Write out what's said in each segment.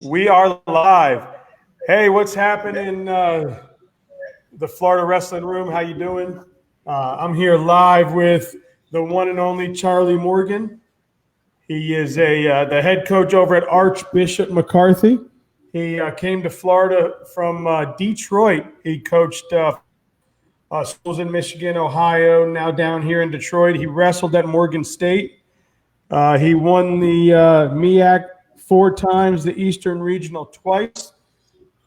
We are live. Hey, what's happening? The Florida Wrestling Room. How you doing? I'm here live with the one and only Charlie Morgan. He is the head coach over at Archbishop McCarthy. He came to Florida from Detroit. He coached schools in Michigan, Ohio, now down here in Detroit. He wrestled at Morgan State. He won the MEAC 4 times, the Eastern Regional twice.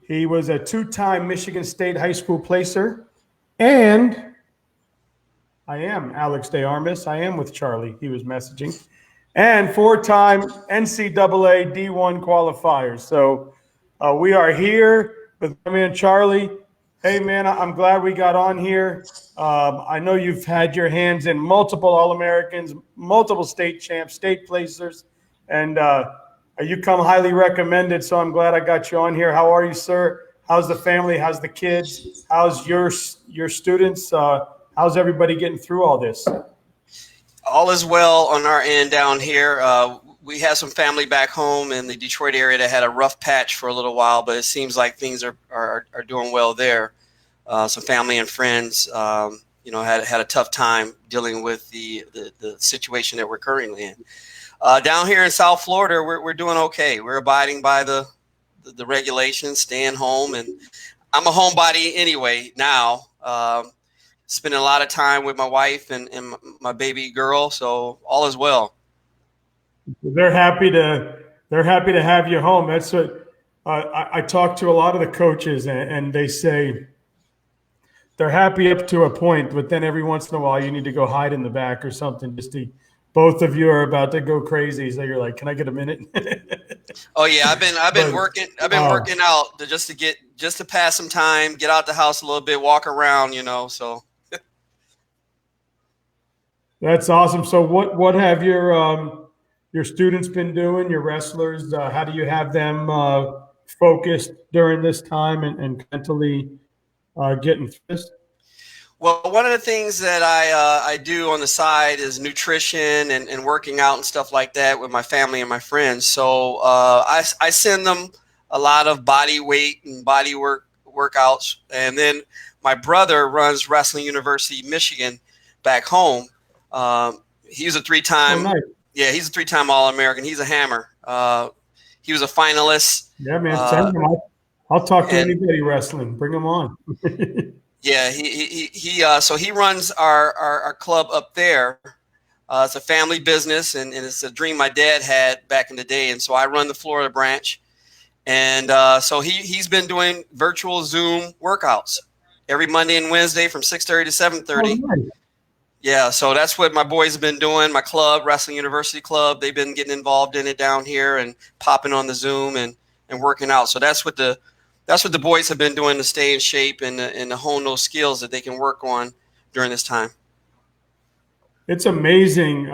He was a 2-time Michigan State high school placer. And I am Alex DeArmas. I am with Charlie. He was messaging. And 4-time NCAA D1 qualifiers. So we are here with my man Charlie. Hey, man, I'm glad we got on here. I know you've had your hands in multiple All-Americans, multiple state champs, state placers, and you come highly recommended, so I'm glad I got you on here. How are you, sir? How's the family? How's the kids? How's your students? How's everybody getting through all this? All is well on our end down here. We have some family back home in the Detroit area that had a rough patch for a little while, but it seems like things are doing well there. Some family and friends, had a tough time dealing with the situation that we're currently in. Down here in South Florida, we're doing okay. We're abiding by the regulations, staying home, and I'm a homebody anyway now. Spending a lot of time with my wife and my baby girl, so all is well. They're happy to have you home. That's what I talk to a lot of the coaches, and they say they're happy up to a point, but then every once in a while you need to go hide in the back or something. Both of you are about to go crazy, so you're like, "Can I get a minute?" Oh yeah, I've been working out just to pass some time, get out the house a little bit, walk around, So that's awesome. So what have your students been doing? Your wrestlers, how do you have them focused during this time and mentally getting through this? Well, one of the things that I do on the side is nutrition and working out and stuff like that with my family and my friends. So I send them a lot of body weight and body workouts. And then my brother runs Wrestling University, Michigan, back home. He's a 3-time. Oh, nice. Yeah, he's a 3-time All-American. He's a hammer. He was a finalist. Yeah, man. Send him. I'll talk to anybody wrestling. Bring him on. Yeah, so he runs our club up there. It's a family business, and it's a dream my dad had back in the day. And so I run the Florida branch. And so he's been doing virtual Zoom workouts every Monday and Wednesday from 6:30 to 7:30. Oh, nice. Yeah, so that's what my boys have been doing. My club, Wrestling University Club, they've been getting involved in it down here and popping on the Zoom and working out. So that's what the boys have been doing to stay in shape and to hone those skills that they can work on during this time. It's amazing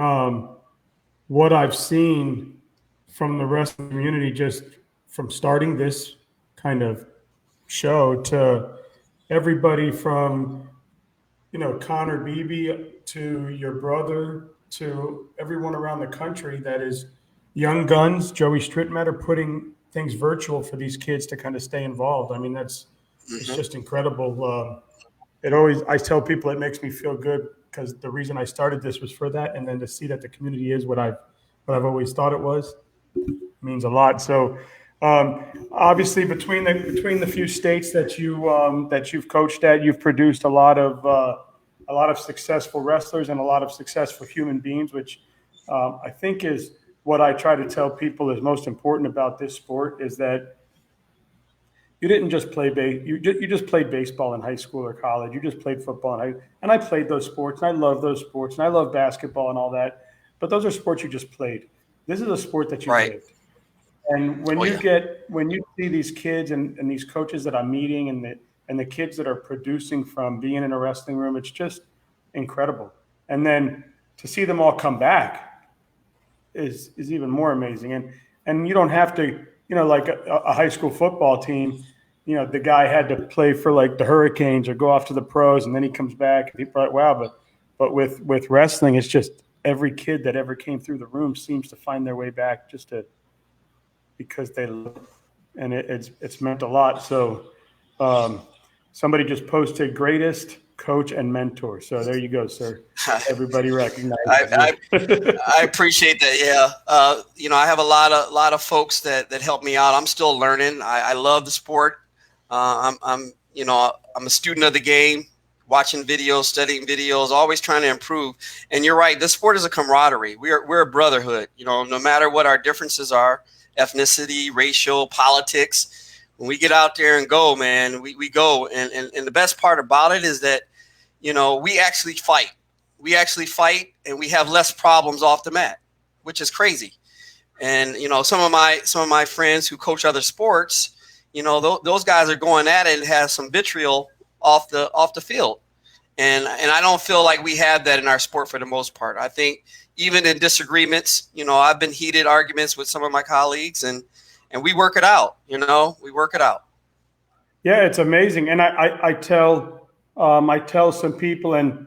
what I've seen from the wrestling community just from starting this kind of show to everybody from, Connor Beebe to your brother to everyone around the country that is young guns. Joey Strittmatter putting things virtual for these kids to kind of stay involved. I mean, it's just incredible. I tell people it makes me feel good because the reason I started this was for that, and then to see that the community is what I've always thought it was means a lot. So obviously between the few states that you've coached at, you've produced a lot of successful wrestlers and a lot of successful human beings, which I think is what I try to tell people is most important about this sport is that you didn't just play you just played baseball in high school or college. You just played football and I played those sports and I love those sports and I love basketball and all that. But those are sports you just played. This is a sport that you lived. And when you see these kids and these coaches that I'm meeting and the kids that are producing from being in a wrestling room, it's just incredible. And then to see them all come back is even more amazing. And you don't have to, like a high school football team, the guy had to play for like the Hurricanes or go off to the pros and then he comes back and people are like, wow, but with wrestling, it's just every kid that ever came through the room seems to find their way back because they love it. and it's meant a lot. So somebody just posted greatest coach and mentor. So there you go, sir. Everybody recognizes I, you. I appreciate that. Yeah. I have a lot of folks that help me out. I'm still learning. I love the sport. I'm a student of the game, watching videos, studying videos, always trying to improve. And you're right. This sport is a camaraderie. We're a brotherhood, no matter what our differences are, ethnicity, racial, politics. When we get out there and go, man, we go. And the best part about it is that, we actually fight. We actually fight, and we have less problems off the mat, which is crazy. And some of my friends who coach other sports, those guys are going at it and have some vitriol off the field, and I don't feel like we have that in our sport for the most part. I think even in disagreements, I've been heated arguments with some of my colleagues, and we work it out. We work it out. Yeah, it's amazing, and I tell some people, and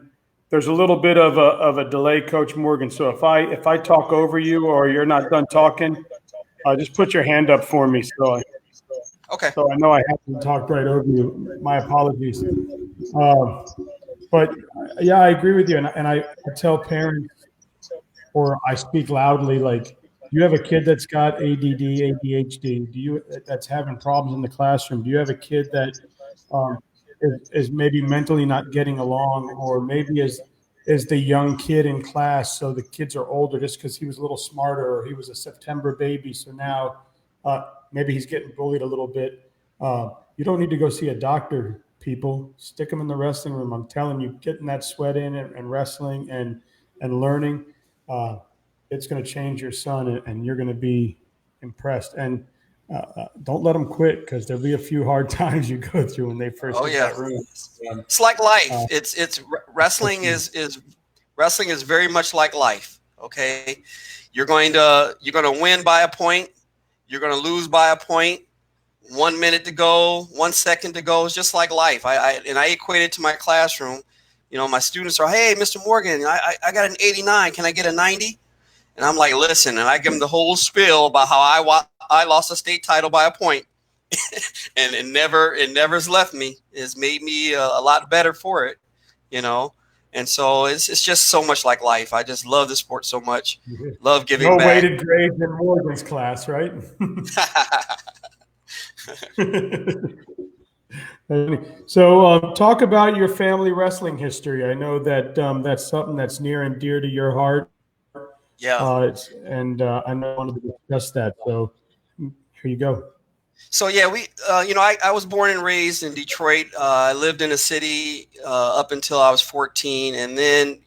there's a little bit of a delay, Coach Morgan. So if I talk over you or you're not done talking, just put your hand up for me. Okay. So I know I haven't talked right over you. My apologies. But yeah, I agree with you, and I tell parents, or I speak loudly, like, you have a kid that's got ADD, ADHD, that's having problems in the classroom? Do you have a kid that is maybe mentally not getting along, or maybe is the young kid in class, so the kids are older just because he was a little smarter, or he was a September baby, so now maybe he's getting bullied a little bit. You don't need to go see a doctor, people. Stick him in the wrestling room. I'm telling you, getting that sweat in and wrestling and learning, it's going to change your son, and you're going to be impressed. And don't let them quit, because there'll be a few hard times you go through when they first Oh hit yeah, that room. it's like life. It's wrestling is very much like life. Okay, you're going to win by a point. You're going to lose by a point. 1 minute to go, 1 second to go. It's just like life. I equate it to my classroom. My students are, hey, Mr. Morgan, I got an 89. Can I get a 90? And I'm like, listen, and I give them the whole spiel about how I lost a state title by a point. And it never's left me. It's made me a lot better for it, And so it's just so much like life. I just love the sport so much. Love giving No back. weighted grades in Morgan's class, right? So talk about your family wrestling history. I know that that's something that's near and dear to your heart. Yeah. And I know I wanted to discuss that. So here you go. So yeah, I was born and raised in Detroit. I lived in a city up until I was 14, and then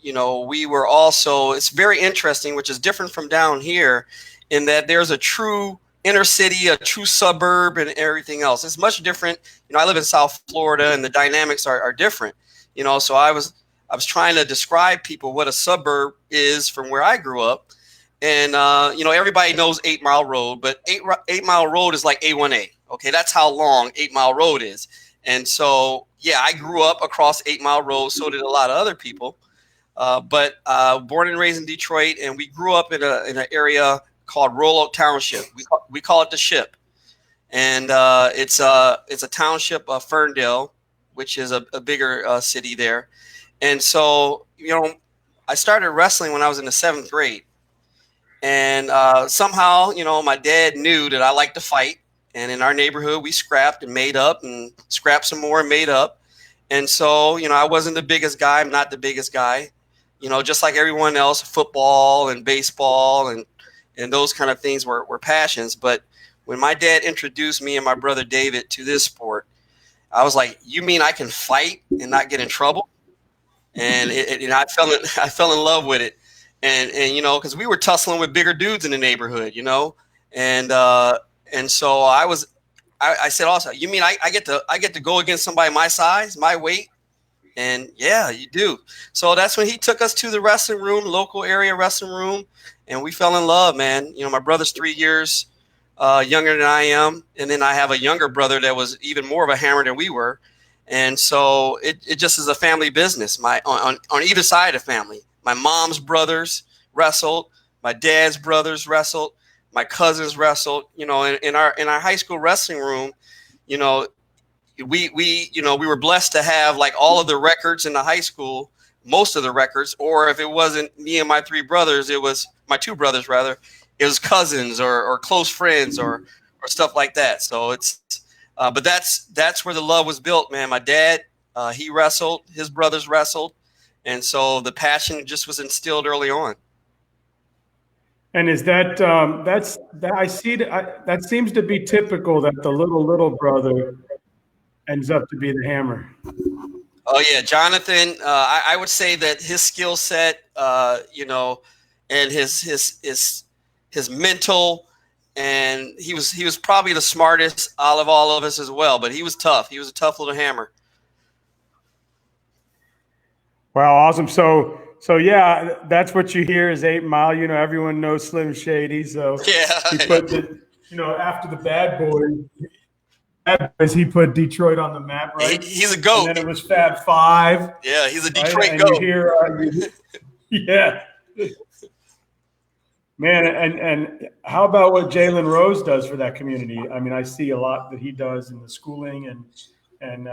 we were also. It's very interesting, which is different from down here, in that there's a true inner city, a true suburb, and everything else. It's much different. I live in South Florida, and the dynamics are different. So I was trying to describe people what a suburb is from where I grew up. And, everybody knows 8 Mile Road, but 8 Mile Road is like A1A. Okay, that's how long 8 Mile Road is. And so, yeah, I grew up across 8 Mile Road. So did a lot of other people. But born and raised in Detroit, and we grew up in an area called Royal Oak Township. We call it the Ship. And it's a township of Ferndale, which is a bigger city there. And so, I started wrestling when I was in the 7th grade. And somehow, my dad knew that I liked to fight. And in our neighborhood, we scrapped and made up, and scrapped some more and made up. And so, I wasn't the biggest guy. I'm not the biggest guy. Just like everyone else, football and baseball and those kind of things were passions. But when my dad introduced me and my brother David to this sport, I was like, you mean I can fight and not get in trouble? And I fell in love with it. And because we were tussling with bigger dudes in the neighborhood, and so I said also, you mean I get to go against somebody my size, my weight? And yeah, you do. So that's when he took us to the wrestling room, local area wrestling room, and we fell in love, man. My brother's 3 years younger than I am, and then I have a younger brother that was even more of a hammer than we were, and so it just is a family business. On either side of the family. My mom's brothers wrestled. My dad's brothers wrestled. My cousins wrestled. In our high school wrestling room, you know, we were blessed to have like all of the records in the high school, most of the records, or if it wasn't me and my three brothers, it was my two brothers rather. It was cousins or close friends or stuff like that. So but that's where the love was built, man. My dad, he wrestled, his brothers wrestled, and so the passion just was instilled early on. And is that that I see that seems to be typical that the little brother ends up to be the hammer. Oh yeah, Jonathan. I would say that his skill set, and his mental, and he was probably the smartest out of all of us as well. But he was tough. He was a tough little hammer. Wow, awesome. So yeah, that's what you hear is 8 Mile. You know, everyone knows Slim Shady. So Yeah, he put after the Bad Boys, he put Detroit on the map, right? he's a goat. And then it was Fab Five. Yeah, he's a Detroit right? And goat. you hear, yeah, man. And how about what Jalen Rose does for that community? I mean, I see a lot that he does in the schooling, and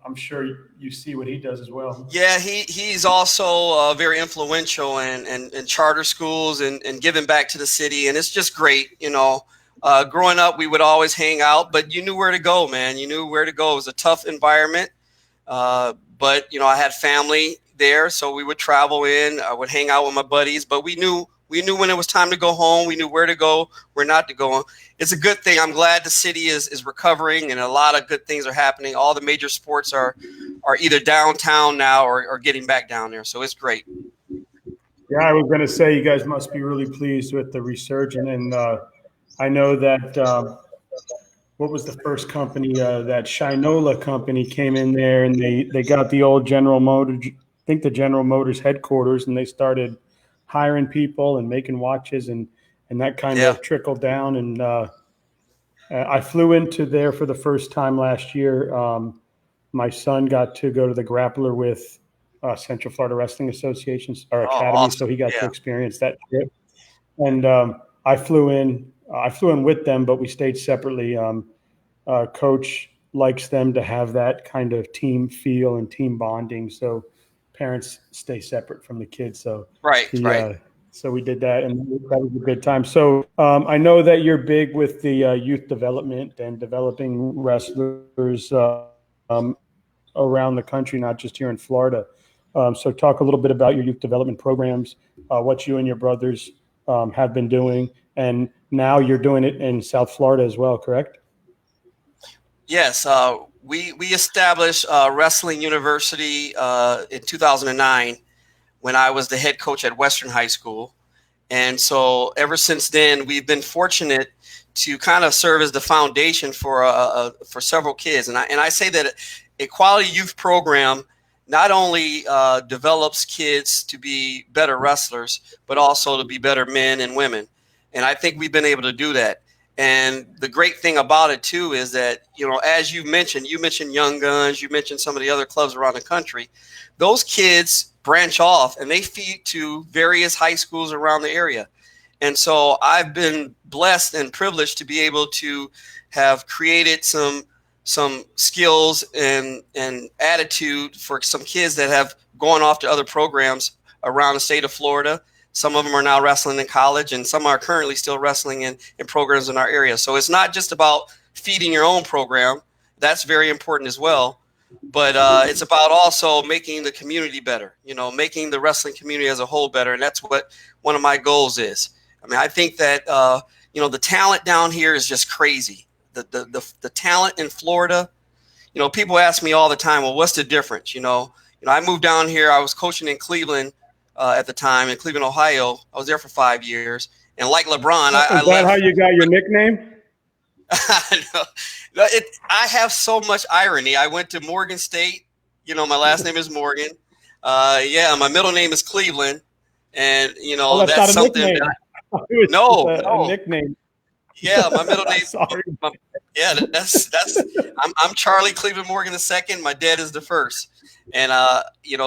I'm sure you see what he does as well. Yeah, he's also very influential in charter schools and giving back to the city, and it's just great. Growing up, we would always hang out, but you knew where to go, man. You knew where to go. It was a tough environment, but I had family there, so we would travel in. I would hang out with my buddies, but we knew when it was time to go home. We knew where to go, where not to go. It's a good thing. I'm glad the city is recovering, and a lot of good things are happening. All the major sports are either downtown now or getting back down there, so it's great. Yeah, I was going to say you guys must be really pleased with the resurgence, and I know that what was the first company? That Shinola company came in there, and they got the old General Motors, I think the General Motors headquarters, and they started hiring people and making watches, and that kind of trickled down. And I flew into there for the first time last year. My son got to go to the Grappler with Central Florida Wrestling Association's our academy, awesome. So he got to experience that trip. And I flew in with them, but we stayed separately. Coach likes them to have that kind of team feel and team bonding. So parents stay separate from the kids. So right. So we did that, and that was a good time. So I know that you're big with the youth development and developing wrestlers around the country, not just here in Florida. So talk a little bit about your youth development programs, what you and your brothers have been doing, and now you're doing it in South Florida as well, correct? Yes, we established Wrestling University in 2009 when I was the head coach at Western High School. And so ever since then, we've been fortunate to kind of serve as the foundation for several kids. And I say that a quality youth program not only develops kids to be better wrestlers, but also to be better men and women. And I think we've been able to do that. And the great thing about it, too, is that, as you mentioned Young Guns, you mentioned some of the other clubs around the country. Those kids branch off and they feed to various high schools around the area. And so I've been blessed and privileged to be able to have created some skills and attitude for some kids that have gone off to other programs around the state of Florida. Some of them are now wrestling in college, and some are currently still wrestling in programs in our area. So it's not just about feeding your own program. That's very important as well. But it's about also making the community better, making the wrestling community as a whole better. And that's what one of my goals is. I mean, I think that, the talent down here is just crazy. The talent in Florida, people ask me all the time, well, what's the difference? I moved down here. I was coaching in Cleveland at the time, in Cleveland, Ohio. I was there for 5 years. And like LeBron, I left. Is that how you got your nickname? I have so much irony. I went to Morgan State. My last name is Morgan. My middle name is Cleveland. And, that's something. A nickname. Yeah, my middle name. That's I'm Charlie Cleveland Morgan II. My dad is the first. And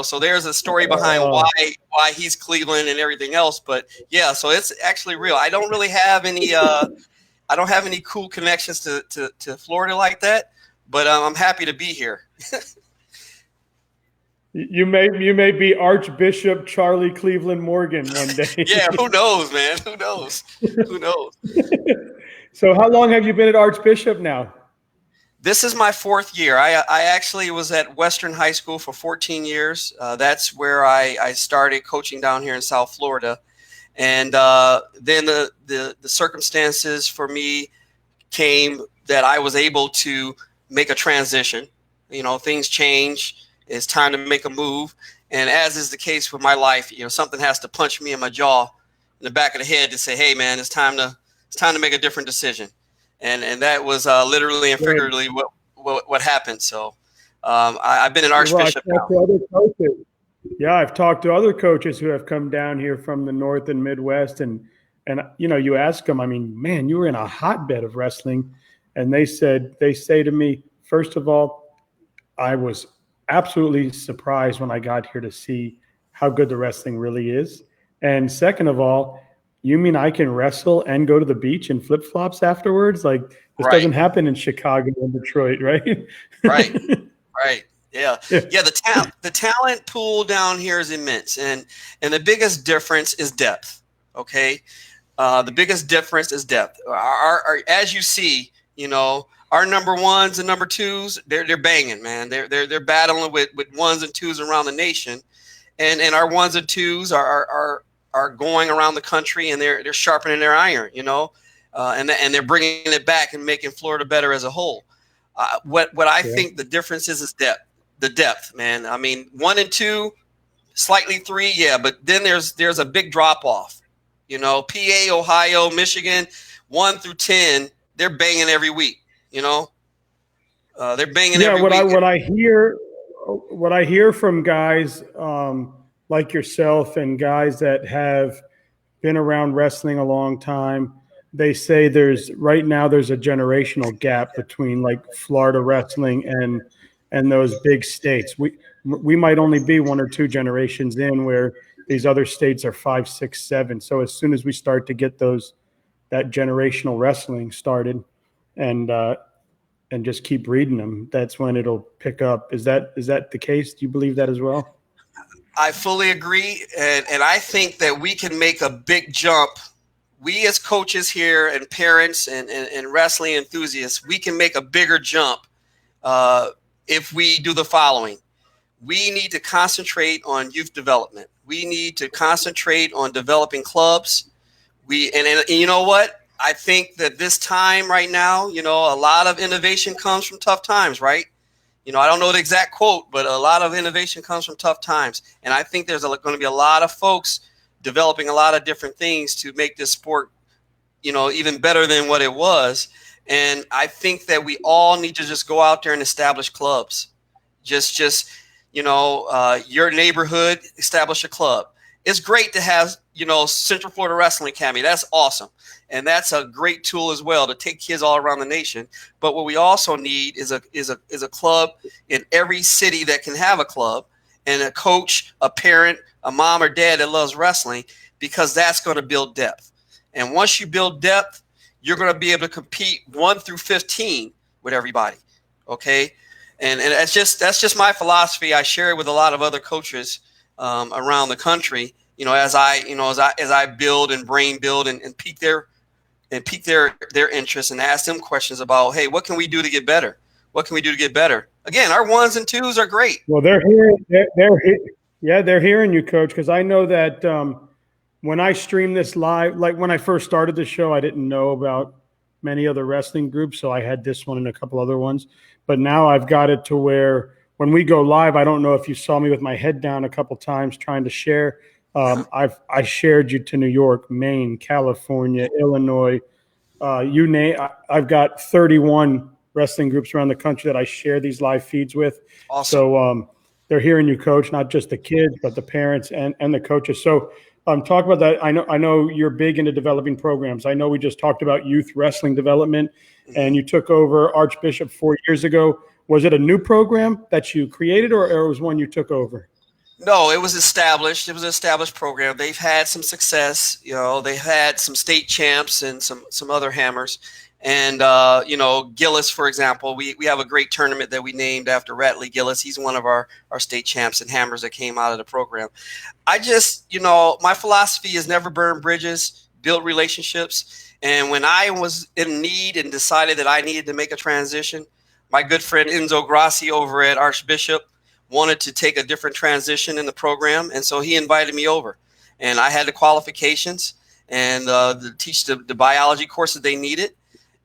so there's a story behind why he's Cleveland and everything else. But yeah, so it's actually real. I don't really have any I don't have any cool connections to Florida like that, but I'm happy to be here. You may be Archbishop Charlie Cleveland Morgan one day. Yeah, who knows, man? Who knows? Who knows? So how long have you been at Archbishop now? This is my 4th year. I actually was at Western High School for 14 years. That's where I started coaching down here in South Florida. And then the circumstances for me came that I was able to make a transition. Things change. It's time to make a move. And as is the case with my life, something has to punch me in my jaw, in the back of the head, to say, hey, man, it's time to make a different decision. And that was literally and figuratively what happened. So I've been an Archbishop now. Yeah, I've talked to other coaches who have come down here from the North and Midwest, and you ask them, I mean, man, you were in a hotbed of wrestling, and they say to me, first of all, I was absolutely surprised when I got here to see how good the wrestling really is, and second of all, you mean I can wrestle and go to the beach in flip-flops afterwards? Like, this doesn't happen in Chicago and Detroit, right? Right. Yeah. The talent pool down here is immense, and the biggest difference is depth. Okay, the biggest difference is depth. Our as you see, our number ones and number twos, they're banging, man. They're battling with ones and twos around the nation, and our ones and twos are going around the country, and they're sharpening their iron, and they're bringing it back and making Florida better as a whole. What I think the difference is depth. The depth, man. I mean, 1 and 2, slightly 3, yeah, but then there's a big drop off. PA, Ohio, Michigan, 1 through 10, they're banging every week. They're banging every week. What I hear from guys like yourself and guys that have been around wrestling a long time, they say right now there's a generational gap between like Florida wrestling and those big states. We might only be 1 or 2 generations in, where these other states are 5, 6, 7. So as soon as we start to get that generational wrestling started, and just keep reading them, that's when it'll pick up. Is that the case? Do you believe that as well? I fully agree, and I think that we can make a big jump. We as coaches here and parents and wrestling enthusiasts, we can make a bigger jump if we do the following. We need to concentrate on youth development. We need to concentrate on developing clubs. And you know what? I think that this time right now, a lot of innovation comes from tough times, right? I don't know the exact quote, but a lot of innovation comes from tough times. And I think there's going to be a lot of folks developing a lot of different things to make this sport, even better than what it was. And I think that we all need to just go out there and establish clubs. Your neighborhood, establish a club. It's great to have, Central Florida Wrestling Academy. That's awesome. And that's a great tool as well to take kids all around the nation. But what we also need is a club in every city that can have a club, and a coach, a parent, a mom or dad that loves wrestling, because that's going to build depth. And once you build depth, you're going to be able to compete 1 through 15 with everybody. Okay. And that's just my philosophy. I share it with a lot of other coaches around the country, as I build and brain build and pique their interest and ask them questions about, hey, what can we do to get better? What can we do to get better? Again, our 1s and 2s are great. Well, they're hearing you, Coach, because I know that when I stream this live, like when I first started the show, I didn't know about many other wrestling groups, so I had this one and a couple other ones. But now I've got it to where when we go live, I don't know if you saw me with my head down a couple times trying to share. I shared you to New York, Maine, California, Illinois. You name. I've got 31 wrestling groups around the country that I share these live feeds with. Awesome. So they're hearing you, Coach, not just the kids, but the parents and the coaches. So talk about that. I know you're big into developing programs. I know we just talked about youth wrestling development, and you took over Archbishop 4 years ago. was it a new program that you created, or it was one you took over? No, it was established. It was an established program. They've had some success. You know, they've had some state champs and some other hammers. And you know, Gillis, for example, we have a great tournament that we named after Ratley Gillis. He's one of our state champs and hammers that came out of the program. I just, you know, my philosophy is never burn bridges, build relationships. And when I was in need and decided that I needed to make a transition, my good friend Enzo Grassi over at Archbishop wanted to take a different transition in the program. And so he invited me over, and I had the qualifications and to teach the biology course that they needed.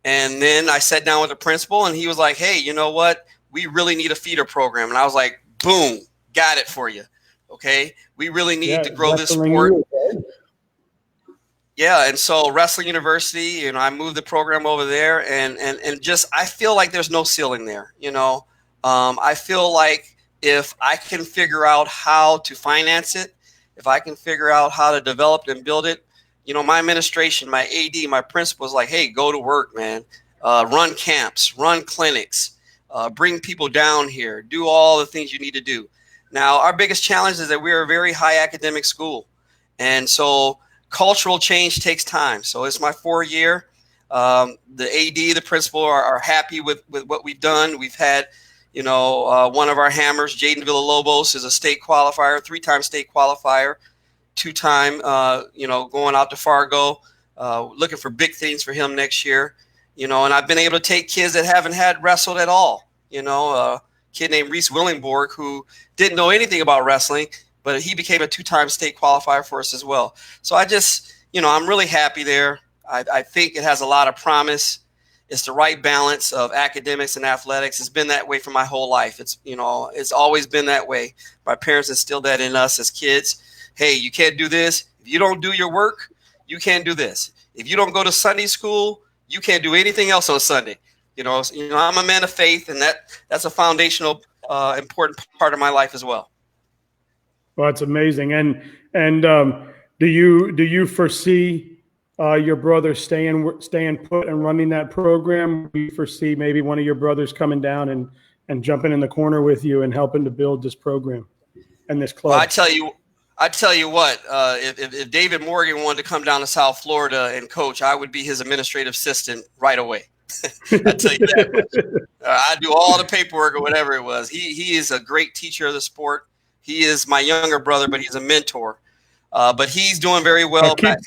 And then I sat down with the principal, and he was like, hey, you know what? We really need a feeder program. And I was like, boom, got it for you. Okay. We really need to grow this sport. Yeah, and so Wrestling University, you know, I moved the program over there, and just I feel like there's no ceiling there. You know, I feel like if I can figure out how to finance it, if I can figure out how to develop and build it, you know, my administration, my AD, my principal is like, hey, go to work, man. Run camps, run clinics, bring people down here, do all the things you need to do. Now, our biggest challenge is that we're a very high academic school, and so cultural change takes time. So it's my 4th year. The AD, the principal are happy with what we've done. We've had, you know, one of our hammers, Jaden Villalobos, is a state qualifier, 3-time state qualifier, 2-time, you know, going out to Fargo, looking for big things for him next year. You know, and I've been able to take kids that haven't had wrestled at all. You know, a kid named Reese Willingborg, who didn't know anything about wrestling, but he became a 2-time state qualifier for us as well. So I just, you know, I'm really happy there. I think it has a lot of promise. It's the right balance of academics and athletics. It's been that way for my whole life. It's, you know, it's always been that way. My parents instilled that in us as kids. Hey, you can't do this. If you don't do your work, you can't do this. If you don't go to Sunday school, you can't do anything else on Sunday. You know, I'm a man of faith, and that's a foundational, important part of my life as well. Well, that's amazing. And do you foresee your brother staying put and running that program? Do you foresee maybe one of your brothers coming down and jumping in the corner with you and helping to build this program and this club? Well, I tell you what, if David Morgan wanted to come down to South Florida and coach, I would be his administrative assistant right away. I tell you that. I do all the paperwork or whatever it was. He is a great teacher of the sport. He is my younger brother, but he's a mentor. But he's doing very well. Keep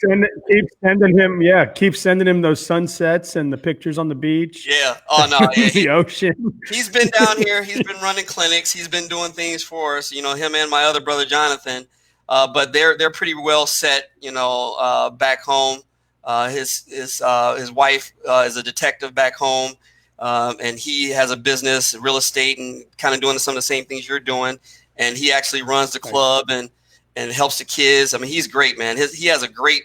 sending him those sunsets and the pictures on the beach. Yeah. Oh no. Yeah, the ocean. He's been down here. He's been running clinics. He's been doing things for us. You know, him and my other brother Jonathan. But they're pretty well set. You know, back home. His wife is a detective back home, and he has a business, real estate, and kind of doing some of the same things you're doing. And he actually runs the club and helps the kids. I mean, he's great, man. He has a great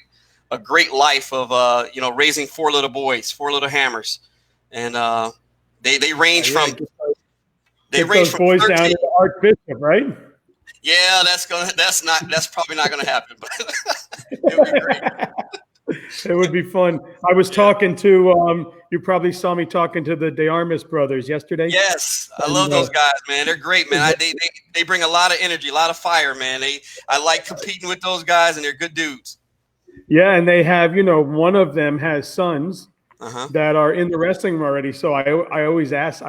life of you know, raising 4 little boys, 4 little hammers, and they range from boys 13. Down to the Archbishop, right? Yeah, that's probably not gonna happen, but it would be great. It would be fun. I was talking to you probably saw me talking to the De Armas brothers yesterday. Yes, I love those guys, man. They're great, man. They bring a lot of energy, a lot of fire, man. I like competing with those guys, and they're good dudes. Yeah, and they have, you know, one of them has sons that are in the wrestling room already. So I always ask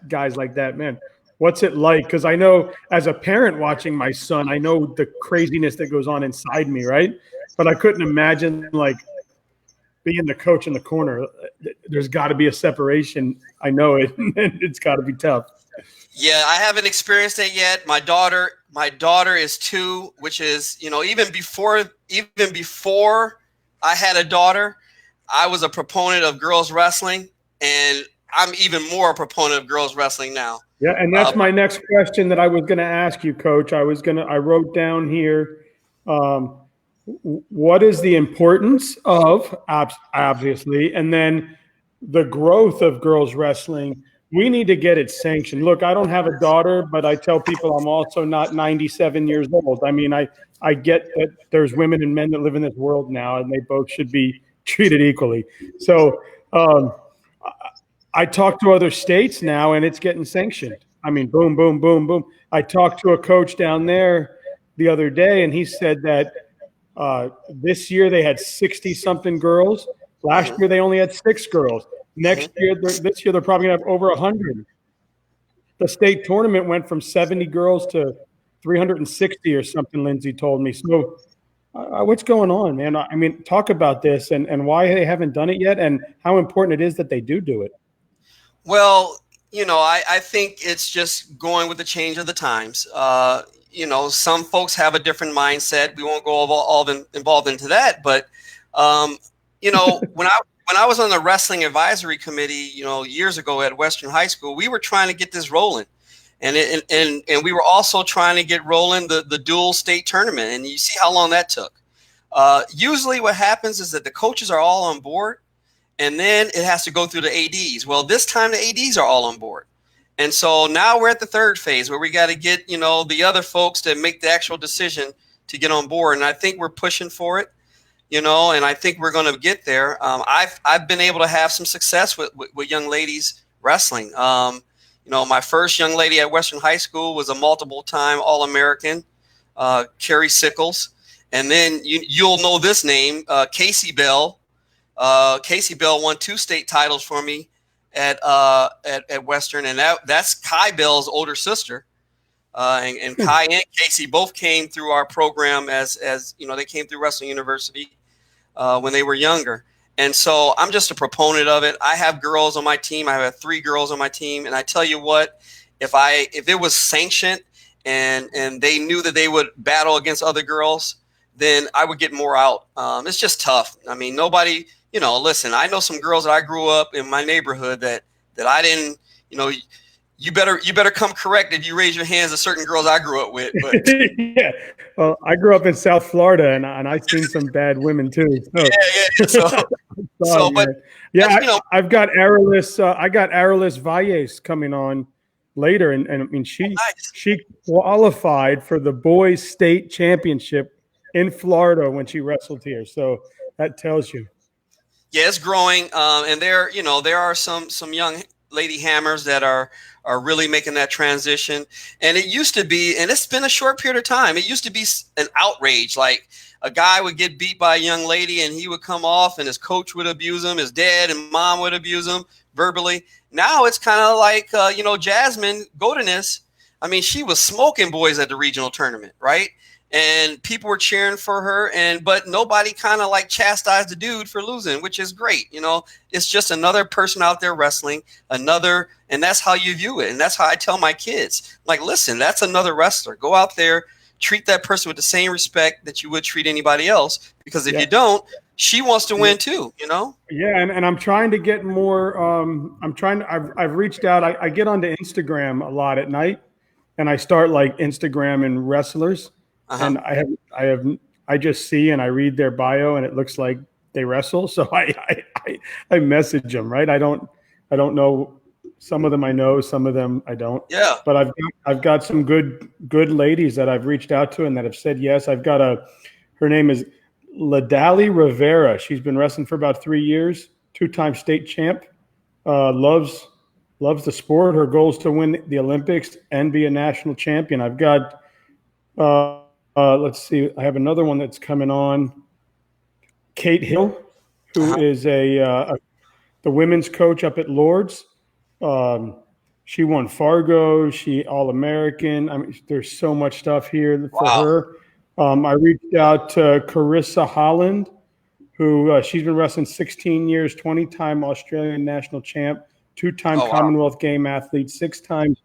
guys like that, man, what's it like? Because I know as a parent watching my son, I know the craziness that goes on inside me, right? But I couldn't imagine like being the coach in the corner. There's got to be a separation. I know it. It's got to be tough. Yeah, I haven't experienced it yet. My daughter is 2, which is, you know, even before I had a daughter, I was a proponent of girls wrestling, and I'm even more a proponent of girls wrestling now. Yeah, and that's my next question that I was going to ask you, Coach. I wrote down here. What is the importance of, obviously, and then the growth of girls wrestling? We need to get it sanctioned. Look, I don't have a daughter, but I tell people I'm also not 97 years old. I mean, I get that there's women and men that live in this world now, and they both should be treated equally. So I talk to other states now, and it's getting sanctioned. I mean, boom, boom, boom, boom. I talked to a coach down there the other day, and he said that this year they had 60 something girls. Last Mm-hmm. year they only had 6 girls. Next Mm-hmm. year, this year they're probably gonna have over 100. The state tournament went from 70 girls to 360 or something. Lindsay told me. So, what's going on, man? I mean, talk about this and why they haven't done it yet, and how important it is that they do it. Well, I think it's just going with the change of the times. Some folks have a different mindset. We won't go involved into that, but um, when I was on the wrestling advisory committee, years ago at Western High School, we were trying to get this rolling, and we were also trying to get rolling the dual state tournament, and you see how long that took. Usually, what happens is that the coaches are all on board, and then it has to go through the ADs. Well, this time the ADs are all on board. And so now we're at the third phase where we got to get, the other folks to make the actual decision to get on board. And I think we're pushing for it, and I think we're going to get there. I've been able to have some success with young ladies wrestling. My first young lady at Western High School was a multiple-time All-American, Carrie Sickles. And then you'll know this name, Casey Bell. Casey Bell won 2 state titles for me at Western, and that's Kai Bell's older sister. And Kai and Casey both came through our program as they came through Wrestling University when they were younger. And so I'm just a proponent of it. I have girls on my team. I have 3 girls on my team, and I tell you what, if it was sanctioned and they knew that they would battle against other girls, then I would get more out. It's just tough. I mean, nobody. Listen, I know some girls that I grew up in my neighborhood that I didn't, you better come correct if you raise your hands to certain girls I grew up with. But Yeah. Well, I grew up in South Florida, and I've seen some bad women too. So. yeah. Sorry, But yeah, I've got Arelis Valles coming on later, and I mean nice. she qualified for the boys state championship in Florida when she wrestled here. So that tells you. Yeah, it's growing, and there are some young lady hammers that are really making that transition. And it used to be, and it's been a short period of time, it used to be an outrage. Like a guy would get beat by a young lady, and he would come off, and his coach would abuse him, his dad and mom would abuse him verbally. Now it's kind of like Jasmine Godinez. I mean, she was smoking boys at the regional tournament, right? And people were cheering for her, but nobody kind of like chastised the dude for losing, which is great. It's just another person out there wrestling, and that's how you view it. And that's how I tell my kids, like, listen, that's another wrestler. Go out there, treat that person with the same respect that you would treat anybody else, because if you don't, she wants to win too, Yeah, and I'm trying to get more. I've reached out. I get onto Instagram a lot at night, and I start like Instagram and wrestlers. Uh-huh. And I just see and I read their bio, and it looks like they wrestle. So I message them, right? I don't know. Some of them I know, some of them I don't. Yeah. But I've got some good ladies that I've reached out to and that have said yes. I've got her name is Ladali Rivera. She's been wrestling for about 3 years, 2-time state champ. Loves the sport. Her goal is to win the Olympics and be a national champion. I've got let's see. I have another one that's coming on. Kate Hill, who is the women's coach up at Lord's. She won Fargo. She All-American. I mean, there's so much stuff here for her. I reached out to Carissa Holland, who she's been wrestling 16 years, 20-time Australian national champ, 2-time Commonwealth Game athlete, 6-time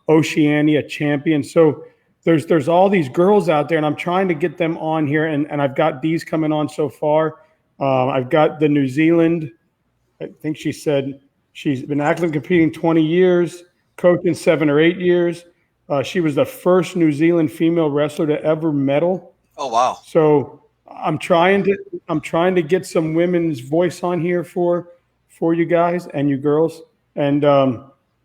Oceania champion. So there's all these girls out there, and I'm trying to get them on here, and I've got these coming on so far. I've got the New Zealand. I think she said she's been actively competing 20 years, coaching 7 or 8 years. She was the first New Zealand female wrestler to ever medal. Oh, wow. So I'm trying to get some women's voice on here for you guys and you girls. And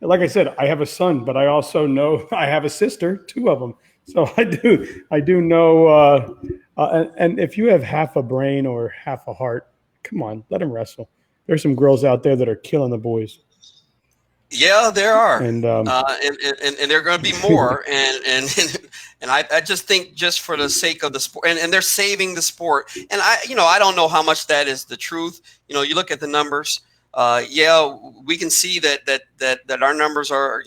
like I said, I have a son, but I also know I have a sister, 2 of them. So I do know. And if you have half a brain or half a heart, come on, let them wrestle. There's some girls out there that are killing the boys. Yeah, there are, And and there are going to be more, and I just think just for the sake of the sport, and they're saving the sport, and I don't know how much that is the truth. You look at the numbers. Yeah, we can see that our numbers are,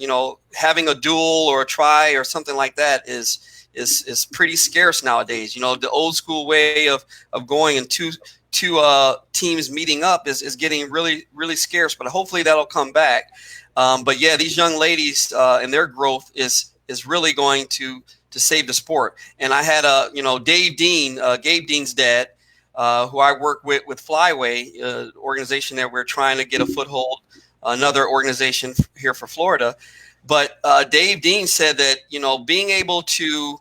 having a duel or a try or something like that is pretty scarce nowadays. The old school way of going and two teams meeting up is getting really, really scarce, but hopefully that'll come back. But yeah, these young ladies and their growth is really going to save the sport. And I had Dave Dean, Gabe Dean's dad, who I work with Flyway, organization that we're trying to get a foothold, another organization here for Florida. But Dave Dean said that being able to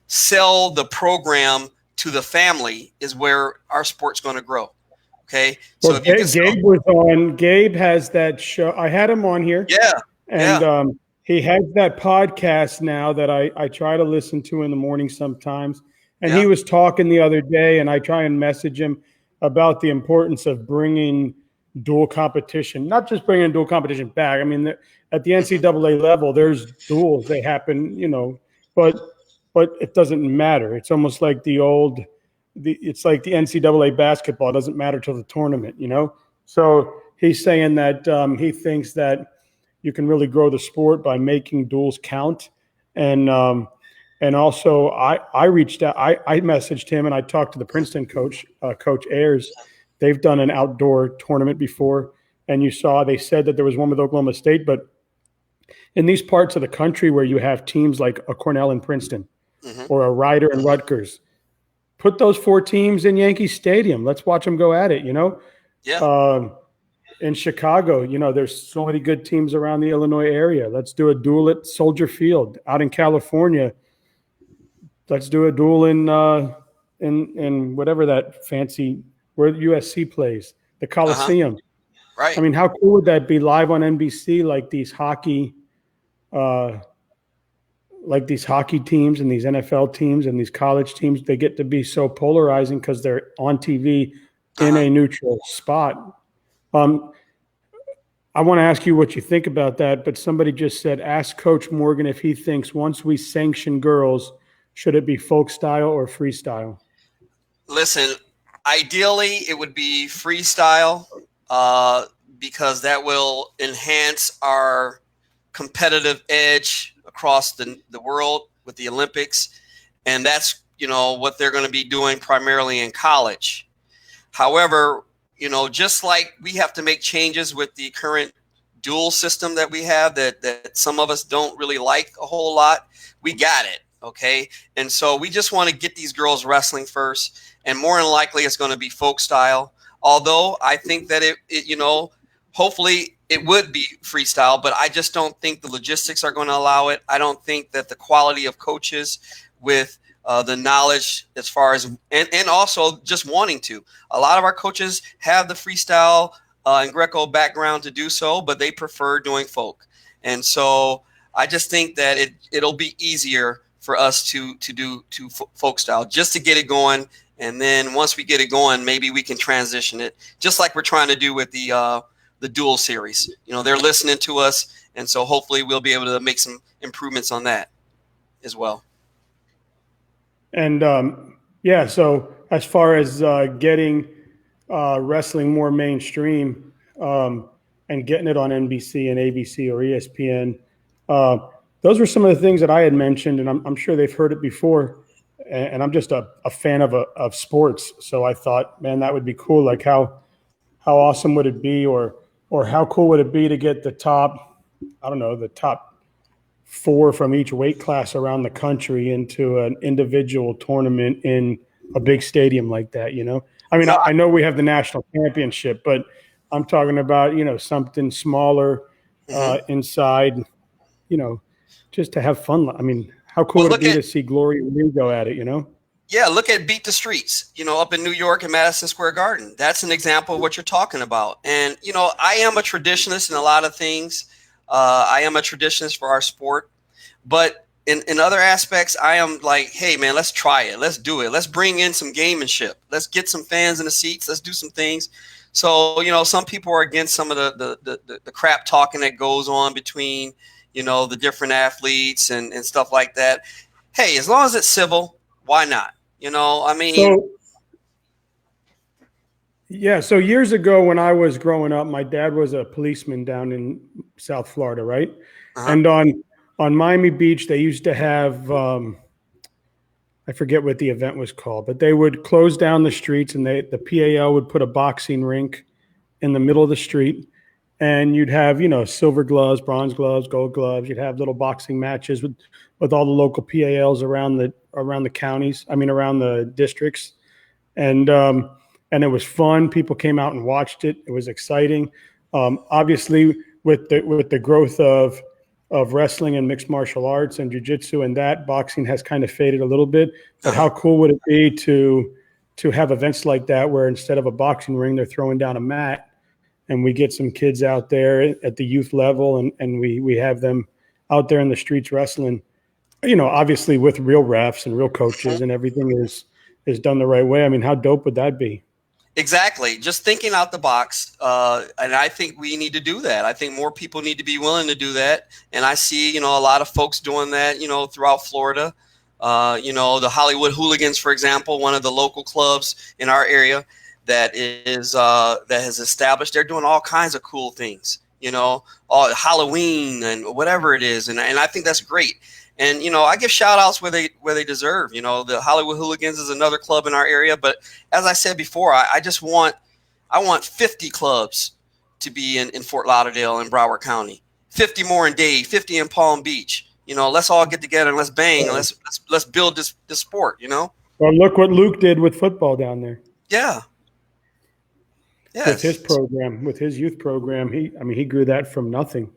sell the program to the family is where our sport's going to grow. Okay, so well, if you can Gabe was on. Gabe has that show. I had him on here. yeah, And yeah, he has that podcast now that I try to listen to in the morning sometimes. And he yeah, was talking the other day, and I try and message him about the importance of bringing dual competition, not just bringing dual competition back. I mean, at the NCAA level, there's duels. They happen, but it doesn't matter. It's almost like it's like the NCAA basketball. It doesn't matter till the tournament, So he's saying that he thinks that you can really grow the sport by making duels count. And also I reached out, I messaged him and I talked to the Princeton coach, Coach Ayers. They've done an outdoor tournament before. And they said that there was one with Oklahoma State, but in these parts of the country where you have teams like a Cornell and Princeton or a Rider and Rutgers, put those 4 teams in Yankee Stadium. Let's watch them go at it, yeah. In Chicago, there's so many good teams around the Illinois area. Let's do a duel at Soldier Field. Out in California, let's do a duel in whatever that fancy where USC plays, the Uh-huh. Coliseum. Right. I mean, how cool would that be live on NBC? Like these hockey teams and these NFL teams and these college teams, they get to be so polarizing because they're on TV in a neutral spot. I want to ask you what you think about that, but somebody just said, ask Coach Morgan if he thinks once we sanction girls, should it be folk style or freestyle? Listen, ideally it would be freestyle because that will enhance our competitive edge across the world with the Olympics. And that's, what they're going to be doing primarily in college. However, just like we have to make changes with the current dual system that we have that some of us don't really like a whole lot, we got it. Okay. And so we just want to get these girls wrestling first, and more than likely it's going to be folk style. Although I think that hopefully it would be freestyle, but I just don't think the logistics are going to allow it. I don't think that the quality of coaches with the knowledge as far as, and also just wanting to. A lot of our coaches have the freestyle and Greco background to do so, but they prefer doing folk. And so I just think that it'll be easier for us to do folk style just to get it going. And then once we get it going, maybe we can transition it just like we're trying to do with the dual series. They're listening to us. And so hopefully we'll be able to make some improvements on that as well. And so as far as getting wrestling more mainstream and getting it on NBC and ABC or ESPN, those were some of the things that I had mentioned, and I'm sure they've heard it before. And I'm just a fan of sports, so I thought, man, that would be cool. Like how awesome would it be, or how cool would it be to get the top 4 from each weight class around the country into an individual tournament in a big stadium like that, I mean, I know we have the national championship, but I'm talking about, something smaller inside, just to have fun. I mean, how cool would it be to see Gloria Lee go at it, Yeah, look at Beat the Streets, up in New York and Madison Square Garden. That's an example of what you're talking about. And, I am a traditionalist in a lot of things. I am a traditionalist for our sport. But in other aspects, I am like, hey, man, let's try it. Let's do it. Let's bring in some gamemanship. Let's get some fans in the seats. Let's do some things. So, some people are against some of the crap talking that goes on between, the different athletes and stuff like that. Hey, as long as it's civil, why not? I mean, So yeah, so years ago when I was growing up, my dad was a policeman down in South Florida, right? uh-huh. And on Miami Beach, they used to have I forget what the event was called, but they would close down the streets, and the PAL would put a boxing rink in the middle of the street, and you'd have silver gloves, bronze gloves, gold gloves. You'd have little boxing matches with all the local PALs around the counties. I mean, around the districts, and it was fun. People came out and watched it. It was exciting. Obviously, with the growth of wrestling and mixed martial arts and jujitsu, and that boxing has kind of faded a little bit. But Uh-huh. how cool would it be to have events like that where instead of a boxing ring, they're throwing down a mat, and we get some kids out there at the youth level, and we have them out there in the streets wrestling. Obviously with real refs and real coaches, and everything is done the right way. I mean, how dope would that be? Exactly. Just thinking out the box. And I think we need to do that. I think more people need to be willing to do that. And I see, a lot of folks doing that, throughout Florida. The Hollywood Hooligans, for example, one of the local clubs in our area that has established, they're doing all kinds of cool things, all Halloween and whatever it is. And I think that's great. And I give shout outs where they deserve. The Hollywood Hooligans is another club in our area, but as I said before, I want 50 clubs to be in Fort Lauderdale and Broward County, 50 more in Dade, 50 in Palm Beach. Let's all get together and let's bang. Let's build this sport. Well, look what Luke did with football down there. Yeah. With his Yes. program, with his youth program. He grew that from nothing.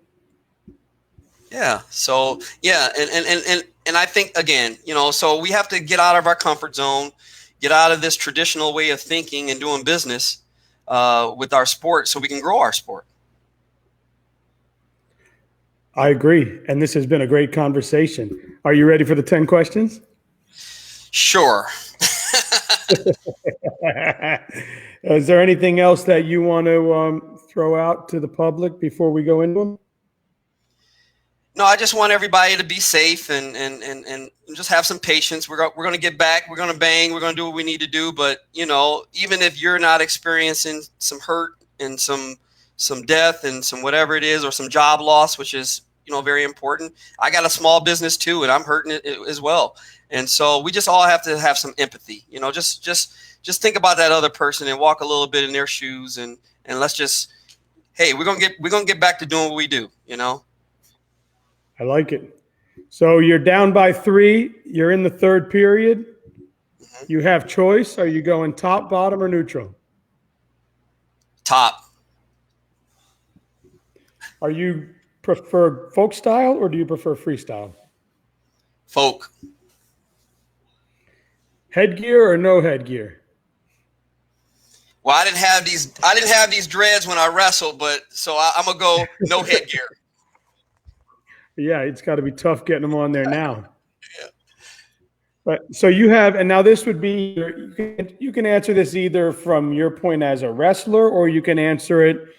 Yeah. So yeah, and I think again, so we have to get out of our comfort zone, get out of this traditional way of thinking and doing business with our sport, so we can grow our sport. I agree. And this has been a great conversation. Are you ready for the 10 questions? Sure. Is there anything else that you want to throw out to the public before we go into them? No, I just want everybody to be safe and just have some patience. We're going to get back. We're going to bang. We're going to do what we need to do. But, even if you're not experiencing some hurt and some death and some whatever it is, or some job loss, which is, very important. I got a small business too, and I'm hurting it as well. And so we just all have to have some empathy, just think about that other person and walk a little bit in their shoes, and let's just, hey, we're going to get back to doing what we do. I like it. So you're down by 3. You're in the third period. Mm-hmm. You have choice. Are you going top, bottom, or neutral? Top. Are you prefer folk style or do you prefer freestyle? Folk. Headgear or no headgear? Well, I didn't have these dreads when I wrestled, but so I'm gonna go no headgear. Yeah, it's got to be tough getting them on there now. Yeah. But so you have, and now this would be, you can answer this either from your point as a wrestler, or you can answer it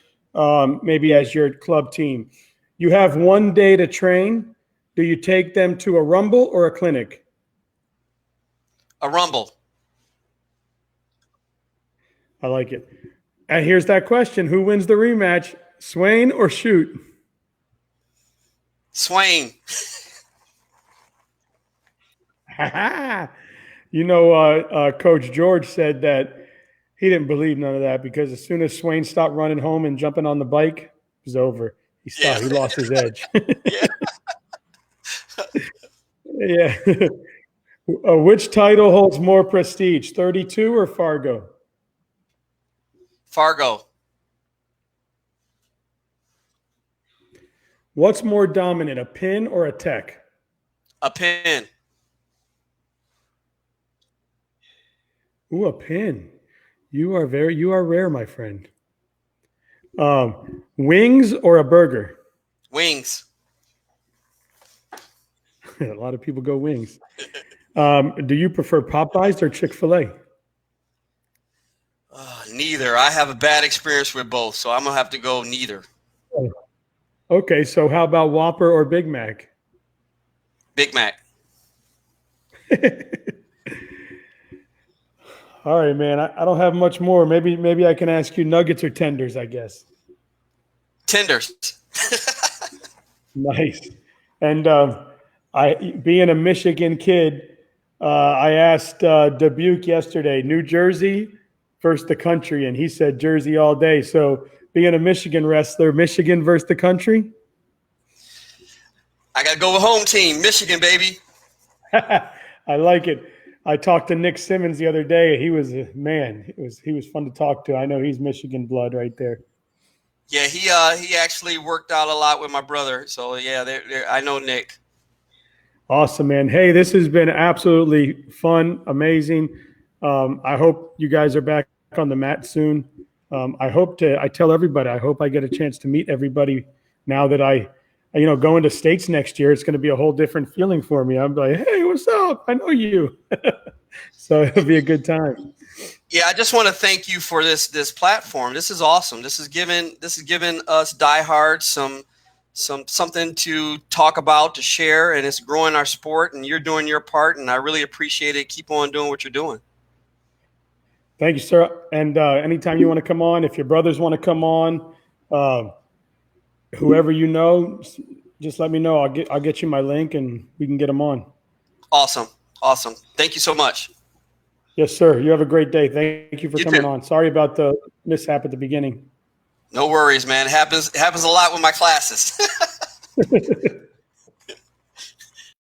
maybe as your club team. You have one day to train. Do you take them to a rumble or a clinic? A rumble. I like it. And here's that question: who wins the rematch, Swain or Shoot? Swain. Coach George said that he didn't believe none of that, because as soon as Swain stopped running home and jumping on the bike, it was over. He stopped. Yeah. He lost his edge. Yeah. Yeah. Which title holds more prestige, 32 or Fargo? Fargo. What's more dominant, a pin or a tech? A pin. Ooh, a pin. You are rare, my friend. Wings or a burger? Wings. A lot of people go wings. Do you prefer Popeyes or Chick-fil-A? Neither. I have a bad experience with both, so I'm gonna have to go neither. Okay, so how about Whopper or Big Mac? Big Mac. All right, man. I don't have much more. Maybe I can ask you nuggets or tenders, I guess. Tenders. Nice. And I, being a Michigan kid, I asked Dubuque yesterday, New Jersey versus the country, and he said Jersey all day. So being a Michigan wrestler, Michigan versus the country. I gotta go with home team, Michigan, baby. I like it. I talked to Nick Simmons the other day. He was a man. He was fun to talk to. I know he's Michigan blood right there. Yeah, he actually worked out a lot with my brother. So yeah, I know Nick. Awesome, man. Hey, this has been absolutely fun, amazing. I hope you guys are back on the mat soon. I tell everybody, I hope I get a chance to meet everybody now that going to States next year. It's going to be a whole different feeling for me. I'm like, hey, what's up? I know you. So it'll be a good time. Yeah, I just want to thank you for this platform. This is awesome. This is giving us diehards something to talk about, to share, and it's growing our sport, and you're doing your part, and I really appreciate it. Keep on doing what you're doing. Thank you, sir. And anytime you want to come on, if your brothers want to come on, whoever you know, just let me know. I'll get you my link, and we can get them on. Awesome. Thank you so much. Yes, sir. You have a great day. Thank you for coming too. on. Sorry about the mishap at the beginning. No worries, man. It happens a lot with my classes.